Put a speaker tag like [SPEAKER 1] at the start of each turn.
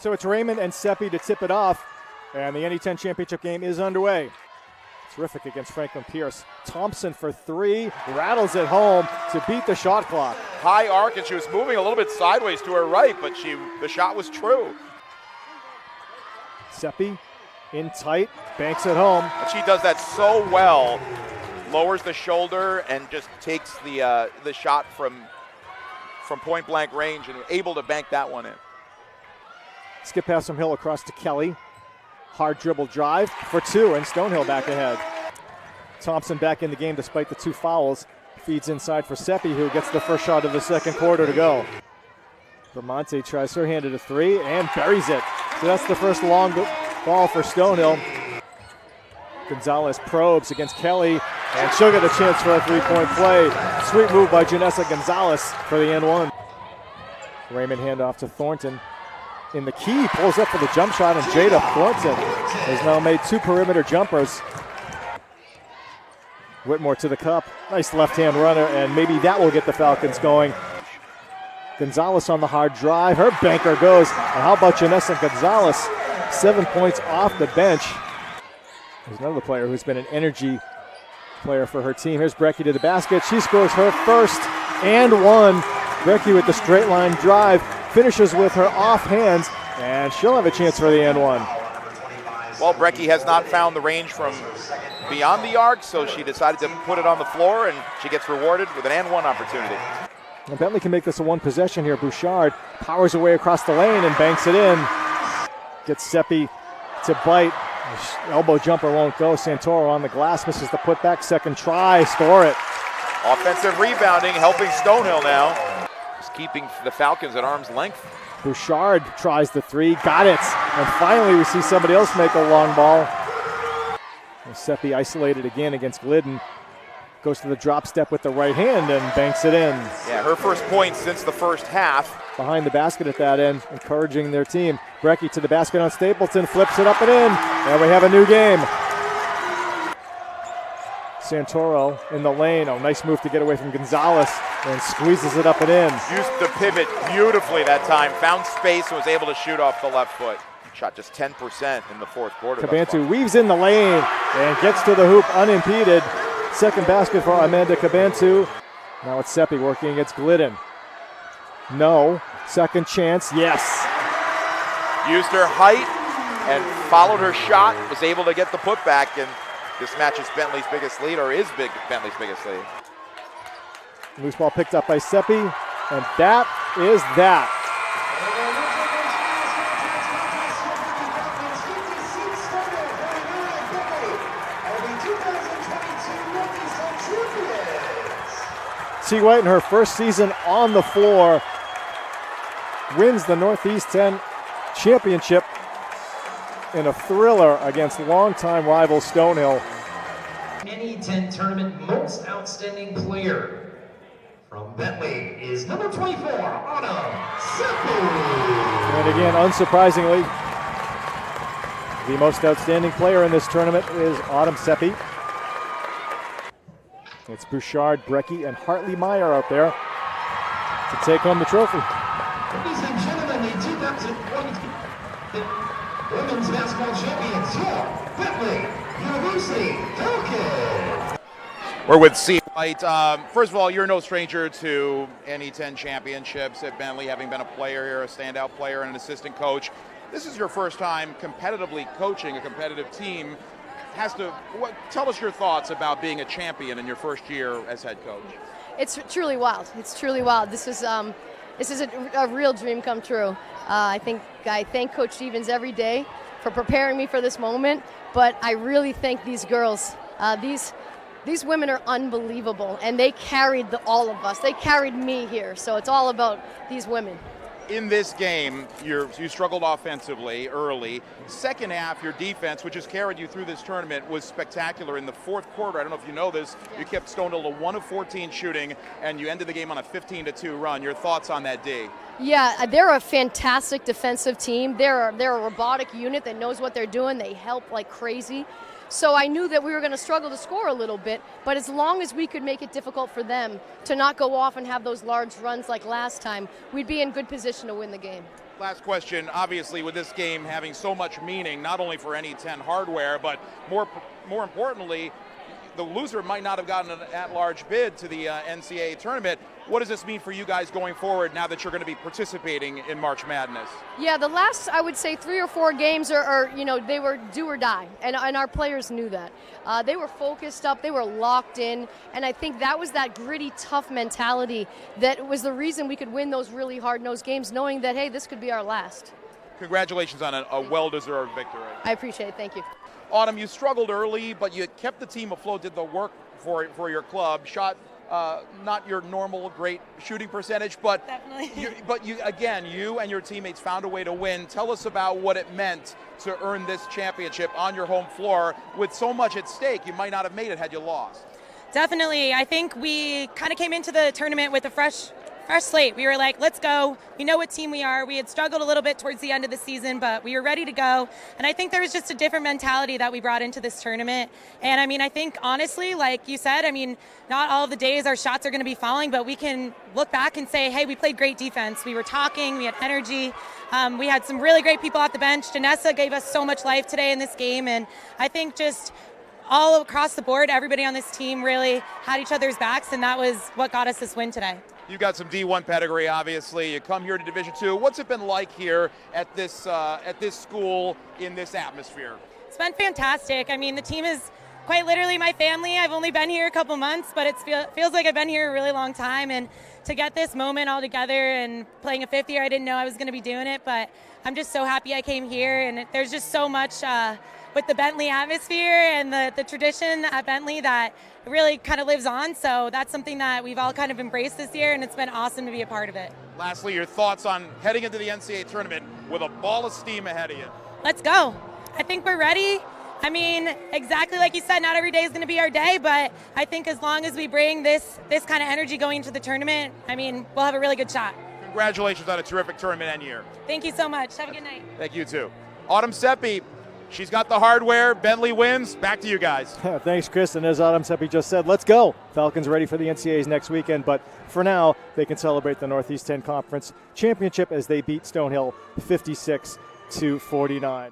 [SPEAKER 1] So it's Raymond and Seppi to tip it off, and the NE10 championship game is underway. Terrific against Franklin Pierce. Thompson for three, rattles it home to beat the shot clock.
[SPEAKER 2] High arc, and she was moving a little bit sideways to her right, but the shot was true.
[SPEAKER 1] Seppi in tight, banks it home.
[SPEAKER 2] And she does that so well. Lowers the shoulder and just takes the shot from point blank range and able to bank that one in.
[SPEAKER 1] Skip past from Hill across to Kelly. Hard dribble drive for two, and Stonehill back ahead. Thompson back in the game despite the two fouls. Feeds inside for Seppi, who gets the first shot of the second quarter to go. Vermonte tries her hand at a three and buries it. So that's the first long ball for Stonehill. Gonzalez probes against Kelly, and she'll get a chance for a three-point play. Sweet move by Janessa Gonzalez for the N1. Raymond handoff to Thornton. In the key, pulls up for the jump shot, and Jada Thornton has now made two perimeter jumpers. Whitmore to the cup. Nice left-hand runner, and maybe that will get the Falcons going. Gonzalez on the hard drive. Her banker goes. And how about Janessa Gonzalez? 7 points off the bench. There's another player who's been an energy player for her team. Here's Brecky to the basket. She scores her first and one. Brecky with the straight line drive. Finishes with her off hands, and she'll have a chance for the N1.
[SPEAKER 2] Well, Brecky has not found the range from beyond the arc, so she decided to put it on the floor, and she gets rewarded with an N1 opportunity.
[SPEAKER 1] And Bentley can make this a one possession here. Bouchard powers away across the lane and banks it in. Gets Seppi to bite. Elbow jumper won't go. Santoro on the glass, misses the putback. Second try, score it.
[SPEAKER 2] Offensive rebounding, helping Stonehill now. Just keeping the Falcons at arm's length.
[SPEAKER 1] Bouchard tries the three, got it. And finally we see somebody else make a long ball. And Seppi isolated again against Glidden. Goes to the drop step with the right hand and banks it in.
[SPEAKER 2] Yeah, her first point since the first half.
[SPEAKER 1] Behind the basket at that end, encouraging their team. Brecky to the basket on Stapleton, flips it up and in, and we have a new game. Santoro in the lane. Oh, nice move to get away from Gonzalez, and squeezes it up and in.
[SPEAKER 2] Used the pivot beautifully that time, found space and was able to shoot off the left foot. Shot just 10% in the fourth quarter.
[SPEAKER 1] Cabantu weaves in the lane and gets to the hoop unimpeded. Second basket for Amanda Cabantu. Now it's Seppi working against Glidden. No. Second chance. Yes.
[SPEAKER 2] Used her height and followed her shot. Was able to get the putback, and this matches Bentley's biggest lead, or is Bentley's biggest lead.
[SPEAKER 1] Loose ball picked up by Seppi, and that is that. T. White in her first season on the floor wins the Northeast-10 championship in a thriller against longtime rival Stonehill.
[SPEAKER 3] NE10 tournament most outstanding player from Bentley is number 24, Anna Seppi.
[SPEAKER 1] And again, unsurprisingly, the most outstanding player in this tournament is Autumn Seppi. It's Bouchard, Brecky, and Hartley Meyer out there to take home the trophy.
[SPEAKER 3] Ladies and gentlemen, the 2020 Women's Basketball Champions, your Bentley University Falcons.
[SPEAKER 2] We're with C. White. First of all, you're no stranger to NE10 championships at Bentley, having been a player here, a standout player, and an assistant coach. This is your first time competitively coaching a competitive team. Tell us your thoughts about being a champion in your first year as head coach.
[SPEAKER 4] It's truly wild. It's truly wild. This is a real dream come true. I thank Coach Stevens every day for preparing me for this moment. But I really thank these girls. These women are unbelievable, and they carried all of us. They carried me here. So it's all about these women.
[SPEAKER 2] In this game, you struggled offensively early. Second half, your defense, which has carried you through this tournament, was spectacular. In the fourth quarter, I don't know if you know this, you kept Stonehill to 1 of 14 shooting, and you ended the game on a 15-2 run. Your thoughts on that, D?
[SPEAKER 4] Yeah, they're a fantastic defensive team. They're a robotic unit that knows what they're doing. They help like crazy. So I knew that we were going to struggle to score a little bit, but as long as we could make it difficult for them to not go off and have those large runs like last time, we'd be in good position to win the game.
[SPEAKER 2] Last question, obviously with this game having so much meaning, not only for NE10 hardware, but more importantly, the loser might not have gotten an at-large bid to the NCAA tournament. What does this mean for you guys going forward now that you're going to be participating in March Madness?
[SPEAKER 4] Yeah, the last, I would say, 3 or 4 games are they were do or die, and our players knew that. They were focused up, they were locked in, and I think that was that gritty, tough mentality that was the reason we could win those really hard-nosed games, knowing that, hey, this could be our last.
[SPEAKER 2] Congratulations on a well-deserved victory.
[SPEAKER 4] I appreciate it, thank you.
[SPEAKER 2] Autumn, you struggled early, but you kept the team afloat, did the work for your club, shot not your normal great shooting percentage, but you and your teammates found a way to win. Tell us about what it meant to earn this championship on your home floor with so much at stake. You might not have made it had you lost.
[SPEAKER 5] Definitely. I think we kind of came into the tournament with a fresh slate. We were like, let's go. We know what team we are. We had struggled a little bit towards the end of the season, but we were ready to go. And I think there was just a different mentality that we brought into this tournament. And I mean, I think honestly, like you said, I mean, not all of the days our shots are going to be falling, but we can look back and say, hey, we played great defense. We were talking, we had energy. We had some really great people off the bench. Janessa gave us so much life today in this game. And I think just all across the board, everybody on this team really had each other's backs, and that was what got us this win today.
[SPEAKER 2] You've got some D1 pedigree, obviously. You come here to Division II. What's it been like here at this school in this atmosphere?
[SPEAKER 5] It's been fantastic. I mean, the team is quite literally my family. I've only been here a couple months, but it feels like I've been here a really long time. And to get this moment all together and playing a 5th year, I didn't know I was going to be doing it, but I'm just so happy I came here. And there's just so much with the Bentley atmosphere and the tradition at Bentley that really kind of lives on. So that's something that we've all kind of embraced this year, and it's been awesome to be a part of it.
[SPEAKER 2] Lastly, your thoughts on heading into the NCAA tournament with a ball of steam ahead of you?
[SPEAKER 5] Let's go. I think we're ready. I mean, exactly like you said, not every day is going to be our day, but I think as long as we bring this kind of energy going into the tournament, I mean, we'll have a really good shot.
[SPEAKER 2] Congratulations on a terrific tournament end year.
[SPEAKER 5] Thank you so much. Have a good night.
[SPEAKER 2] Thank you too. Autumn Seppi. She's got the hardware. Bentley wins. Back to you guys.
[SPEAKER 1] Thanks, Chris. And as Autumn Seppi just said, let's go. Falcons ready for the NCAAs next weekend. But for now, they can celebrate the Northeast-10 Conference Championship as they beat Stonehill 56-49.